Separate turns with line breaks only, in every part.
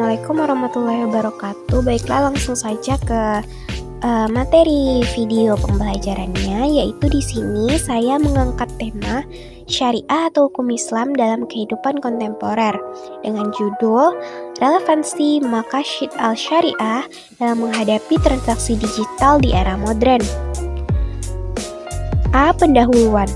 Assalamualaikum warahmatullahi wabarakatuh. Baiklah, langsung saja ke materi video pembelajarannya, yaitu di sini saya mengangkat tema syariah atau hukum Islam dalam kehidupan kontemporer dengan judul Relevansi Maqasid al-Syariah dalam menghadapi transaksi digital di era modern. Pendahuluan.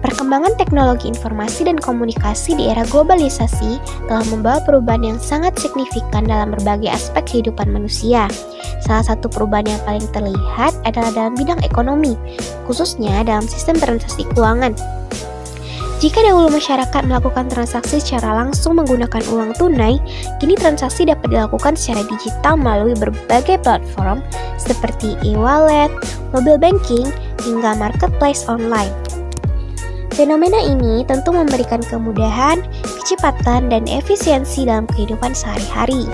Perkembangan teknologi informasi dan komunikasi di era globalisasi telah membawa perubahan yang sangat signifikan dalam berbagai aspek kehidupan manusia. Salah satu perubahan yang paling terlihat adalah dalam bidang ekonomi, khususnya dalam sistem transaksi keuangan. Jika dahulu masyarakat melakukan transaksi secara langsung menggunakan uang tunai, kini transaksi dapat dilakukan secara digital melalui berbagai platform seperti e-wallet, mobile banking, hingga marketplace online. Fenomena ini tentu memberikan kemudahan, kecepatan, dan efisiensi dalam kehidupan sehari-hari.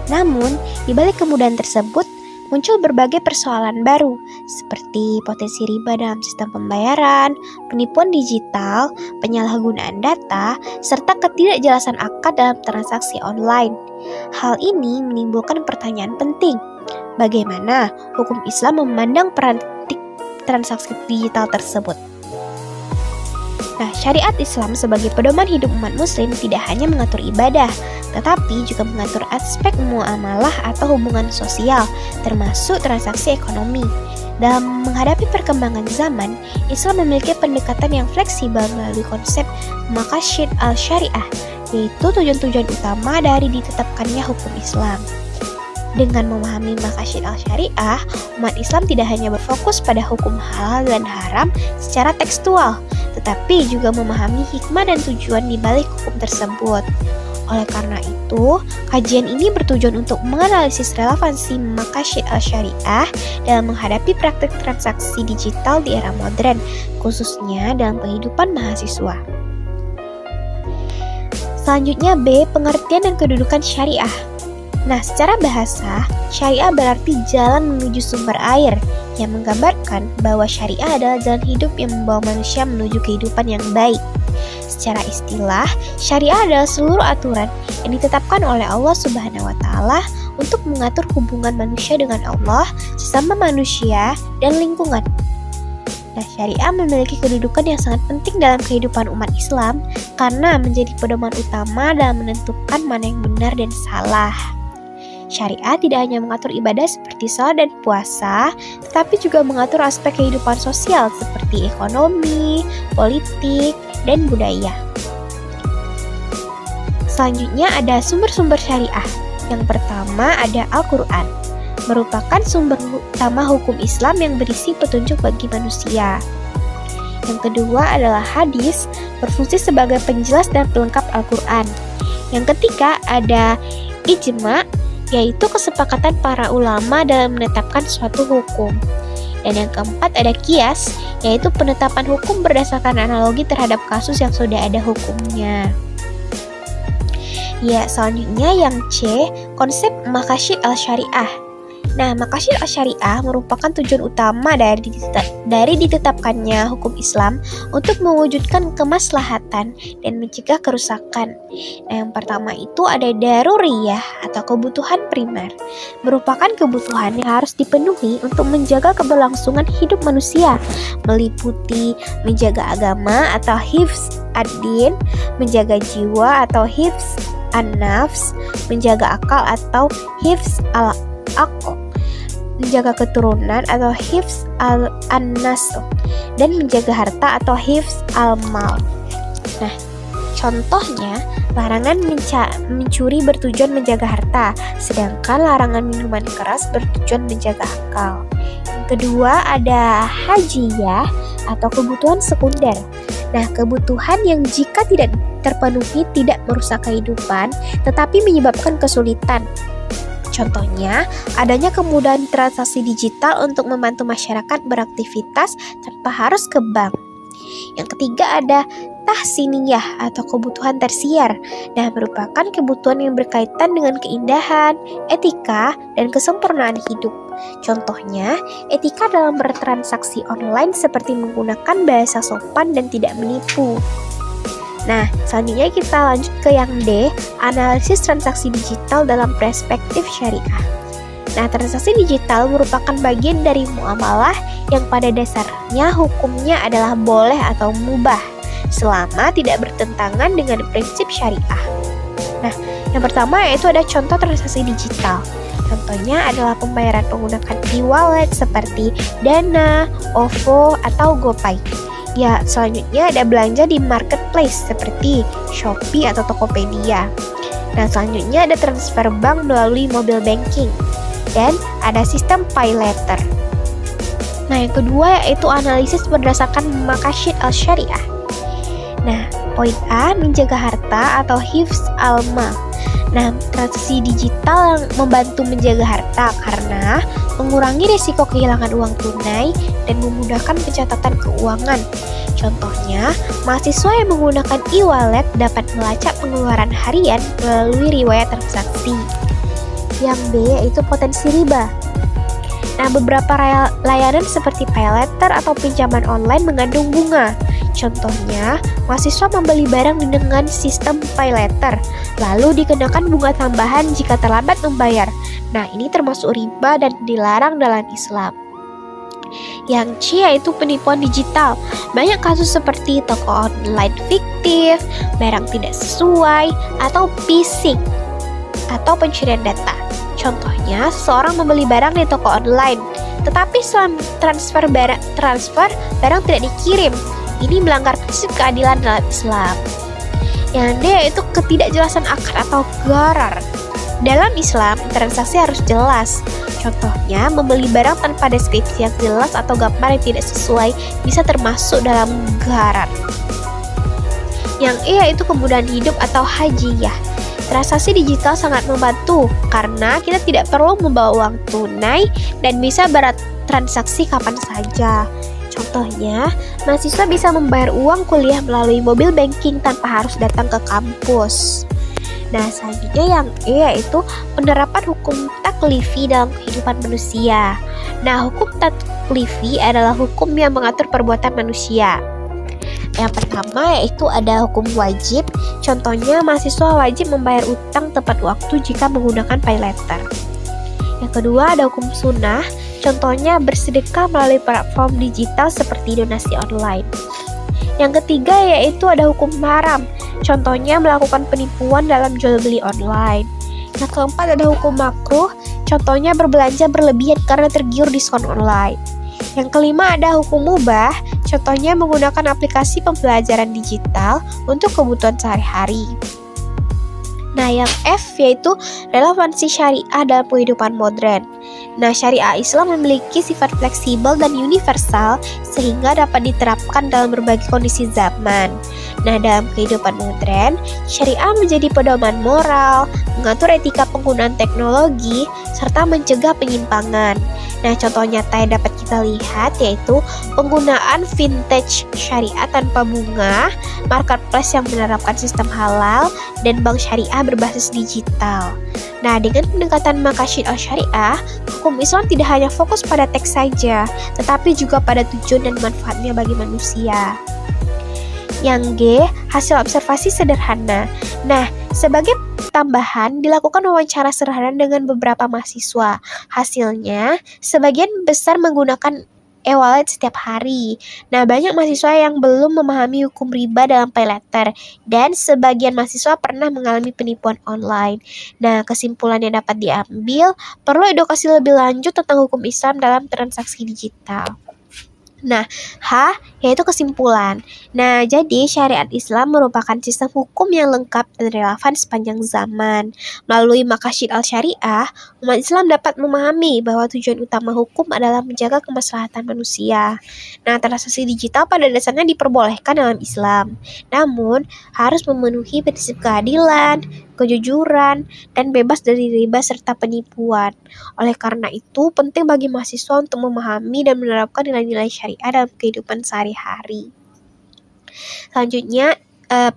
Namun, di balik kemudahan tersebut, muncul berbagai persoalan baru, seperti potensi riba dalam sistem pembayaran, penipuan digital, penyalahgunaan data, serta ketidakjelasan akad dalam transaksi online. Hal ini menimbulkan pertanyaan penting. Bagaimana hukum Islam memandang praktik transaksi digital tersebut? Nah, syariat Islam sebagai pedoman hidup umat muslim tidak hanya mengatur ibadah, tetapi juga mengatur aspek muamalah atau hubungan sosial, termasuk transaksi ekonomi. Dalam menghadapi perkembangan zaman, Islam memiliki pendekatan yang fleksibel melalui konsep maqasid al-syariah, yaitu tujuan-tujuan utama dari ditetapkannya hukum Islam. Dengan memahami maqasid al-syariah, umat Islam tidak hanya berfokus pada hukum halal dan haram secara tekstual, tetapi juga memahami hikmah dan tujuan di balik hukum tersebut. Oleh karena itu, kajian ini bertujuan untuk menganalisis relevansi maqasid al-syariah dalam menghadapi praktik transaksi digital di era modern, khususnya dalam kehidupan mahasiswa. Selanjutnya B. Pengertian dan kedudukan syariah. Nah, secara bahasa, syariah berarti jalan menuju sumber air, yang menggambarkan bahwa syariah adalah jalan hidup yang membawa manusia menuju kehidupan yang baik. Secara istilah, syariah adalah seluruh aturan yang ditetapkan oleh Allah Subhanahu wa Ta'ala untuk mengatur hubungan manusia dengan Allah, sesama manusia, dan lingkungan. Nah, syariah memiliki kedudukan yang sangat penting dalam kehidupan umat Islam karena menjadi pedoman utama dalam menentukan mana yang benar dan salah. Syariah tidak hanya mengatur ibadah seperti salat dan puasa, tetapi juga mengatur aspek kehidupan sosial seperti ekonomi, politik, dan budaya. Selanjutnya ada sumber-sumber syariah. Yang pertama ada Al-Quran, merupakan sumber utama hukum Islam yang berisi petunjuk bagi manusia. Yang kedua adalah hadis, berfungsi sebagai penjelas dan pelengkap Al-Quran. Yang ketiga ada ijma', yaitu kesepakatan para ulama dalam menetapkan suatu hukum. Dan yang keempat ada qiyas, yaitu penetapan hukum berdasarkan analogi terhadap kasus yang sudah ada hukumnya. Ya, selanjutnya yang C, konsep maqasid al-syariah. Nah, maqasid al-syariah merupakan tujuan utama dari ditetapkannya hukum Islam untuk mewujudkan kemaslahatan dan mencegah kerusakan. Nah, yang pertama itu ada daruriyah atau kebutuhan primer, merupakan kebutuhan yang harus dipenuhi untuk menjaga keberlangsungan hidup manusia, meliputi menjaga agama atau hifz ad-din, menjaga jiwa atau hifz an-nafs, menjaga akal atau hifz al-aql, menjaga keturunan atau hifz an-nasl, dan menjaga harta atau hifz al-mal. Nah, contohnya larangan mencuri bertujuan menjaga harta, sedangkan larangan minuman keras bertujuan menjaga akal. Yang kedua ada hajiyah atau kebutuhan sekunder. Nah, kebutuhan yang jika tidak terpenuhi tidak merusak kehidupan, tetapi menyebabkan kesulitan. Contohnya, adanya kemudahan transaksi digital untuk membantu masyarakat beraktivitas tanpa harus ke bank. Yang ketiga ada tahsiniyah atau kebutuhan tersier. Nah, merupakan kebutuhan yang berkaitan dengan keindahan, etika, dan kesempurnaan hidup. Contohnya, etika dalam bertransaksi online seperti menggunakan bahasa sopan dan tidak menipu. Nah, selanjutnya kita lanjut ke yang D, analisis transaksi digital dalam perspektif syariah. Nah, transaksi digital merupakan bagian dari muamalah yang pada dasarnya hukumnya adalah boleh atau mubah, selama tidak bertentangan dengan prinsip syariah. Nah, yang pertama yaitu ada contoh transaksi digital. Contohnya adalah pembayaran menggunakan e-wallet seperti Dana, OVO, atau GoPay. Ya, selanjutnya ada belanja di marketplace seperti Shopee atau Tokopedia. Nah, selanjutnya ada transfer bank melalui mobile banking. Dan ada sistem pay letter. Nah, yang kedua yaitu analisis berdasarkan maqasid al-syariah. Nah, poin A, menjaga harta atau hifz al-mal. Nah, transaksi digital yang membantu menjaga harta karena mengurangi risiko kehilangan uang tunai dan memudahkan pencatatan keuangan. Contohnya, mahasiswa yang menggunakan e-wallet dapat melacak pengeluaran harian melalui riwayat transaksi. Yang B yaitu potensi riba. Nah, beberapa layanan seperti pay letter atau pinjaman online mengandung bunga. Contohnya, mahasiswa membeli barang dengan sistem pay letter, lalu dikenakan bunga tambahan jika terlambat membayar. Nah, ini termasuk riba dan dilarang dalam Islam. Yang C yaitu penipuan digital. Banyak kasus seperti toko online fiktif, barang tidak sesuai, atau phishing atau pencurian data. Contohnya, seseorang membeli barang di toko online, tetapi setelah transfer barang tidak dikirim. Ini melanggar prinsip keadilan dalam Islam. Yang D yaitu ketidakjelasan akad atau gharar. Dalam Islam, transaksi harus jelas. Contohnya, membeli barang tanpa deskripsi yang jelas atau gambar yang tidak sesuai bisa termasuk dalam gharar. Yang E yaitu kemudahan hidup atau hajiyah. Transaksi digital sangat membantu karena kita tidak perlu membawa uang tunai dan bisa bertransaksi kapan saja. Contohnya, mahasiswa bisa membayar uang kuliah melalui mobile banking tanpa harus datang ke kampus. Nah, selanjutnya yang E yaitu penerapan hukum taklifi dalam kehidupan manusia. Nah, hukum taklifi adalah hukum yang mengatur perbuatan manusia. Yang pertama yaitu ada hukum wajib. Contohnya, mahasiswa wajib membayar utang tepat waktu jika menggunakan pay letter. Yang kedua ada hukum sunnah. Contohnya bersedekah melalui platform digital seperti donasi online. Yang ketiga yaitu ada hukum haram. Contohnya melakukan penipuan dalam jual beli online. Yang keempat ada hukum makruh. Contohnya berbelanja berlebihan karena tergiur diskon online. Yang kelima ada hukum mubah. Contohnya menggunakan aplikasi pembelajaran digital untuk kebutuhan sehari-hari. Nah, yang F yaitu relevansi syariah dalam kehidupan modern. Nah, syariah Islam memiliki sifat fleksibel dan universal sehingga dapat diterapkan dalam berbagai kondisi zaman. Nah, dalam kehidupan modern, syariah menjadi pedoman moral, mengatur etika penggunaan teknologi, serta mencegah penyimpangan. Nah, contoh nyata yang dapat kita lihat yaitu penggunaan vintage syariah tanpa bunga, marketplace yang menerapkan sistem halal, dan bank syariah berbasis digital. Nah, dengan pendekatan maqasid al-syariah, hukum Islam tidak hanya fokus pada teks saja, tetapi juga pada tujuan dan manfaatnya bagi manusia. Yang G, hasil observasi sederhana. Nah, sebagai tambahan, dilakukan wawancara sederhana dengan beberapa mahasiswa. Hasilnya, sebagian besar menggunakan e-wallet setiap hari. Nah, banyak mahasiswa yang belum memahami hukum riba dalam pay letter, dan sebagian mahasiswa pernah mengalami penipuan online. Nah, kesimpulan yang dapat diambil, perlu edukasi lebih lanjut tentang hukum Islam dalam transaksi digital. Nah, H yaitu kesimpulan. Nah, jadi syariat Islam merupakan sistem hukum yang lengkap dan relevan sepanjang zaman. Melalui maqasid al-syariah, umat Islam dapat memahami bahwa tujuan utama hukum adalah menjaga kemaslahatan manusia. Nah, transaksi digital pada dasarnya diperbolehkan dalam Islam, namun harus memenuhi prinsip keadilan, kejujuran, dan bebas dari riba serta penipuan. Oleh karena itu, penting bagi mahasiswa untuk memahami dan menerapkan nilai-nilai syariah dalam kehidupan sehari-hari. Selanjutnya,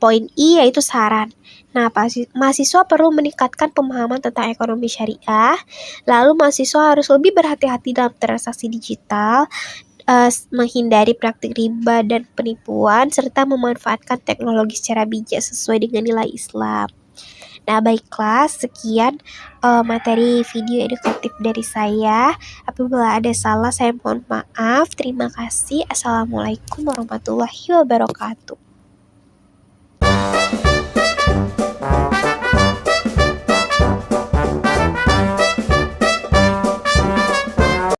poin I yaitu saran. Nah, mahasiswa perlu meningkatkan pemahaman tentang ekonomi syariah. Lalu mahasiswa harus lebih berhati-hati dalam transaksi digital. menghindari praktik riba dan penipuan, serta memanfaatkan teknologi secara bijak sesuai dengan nilai Islam. Nah, baiklah, sekian materi video edukatif dari saya. Apabila ada salah, saya mohon maaf. Terima kasih. Assalamualaikum warahmatullahi wabarakatuh.